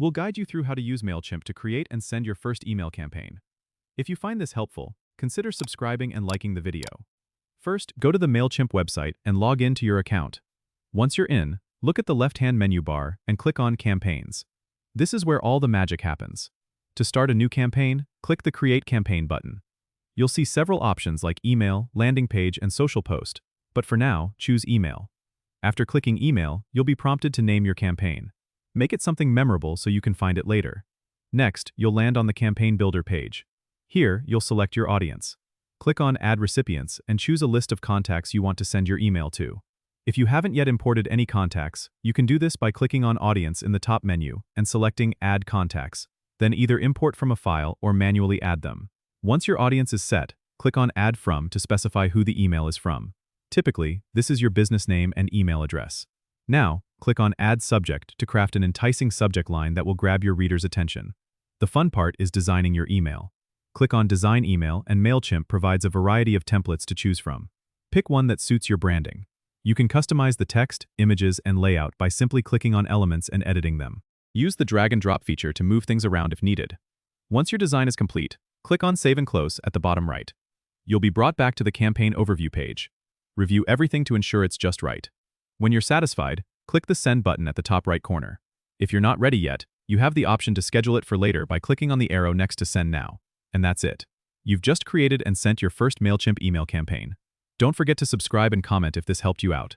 We'll guide you through how to use Mailchimp to create and send your first email campaign. If you find this helpful, consider subscribing and liking the video. First, go to the Mailchimp website and log in to your account. Once you're in, look at the left-hand menu bar and click on Campaigns. This is where all the magic happens. To start a new campaign, click the Create Campaign button. You'll see several options like email, landing page, and social post, but for now, choose email. After clicking email, you'll be prompted to name your campaign. Make it something memorable so you can find it later. Next, you'll land on the Campaign Builder page. Here, you'll select your audience. Click on Add Recipients and choose a list of contacts you want to send your email to. If you haven't yet imported any contacts, you can do this by clicking on Audience in the top menu and selecting Add Contacts. Then either import from a file or manually add them. Once your audience is set, click on Add From to specify who the email is from. Typically, this is your business name and email address. Now, click on Add Subject to craft an enticing subject line that will grab your reader's attention. The fun part is designing your email. Click on Design Email and Mailchimp provides a variety of templates to choose from. Pick one that suits your branding. You can customize the text, images, and layout by simply clicking on elements and editing them. Use the drag and drop feature to move things around if needed. Once your design is complete, click on Save and Close at the bottom right. You'll be brought back to the campaign overview page. Review everything to ensure it's just right. When you're satisfied, click the Send button at the top right corner. If you're not ready yet, you have the option to schedule it for later by clicking on the arrow next to Send Now. And that's it. You've just created and sent your first Mailchimp email campaign. Don't forget to subscribe and comment if this helped you out.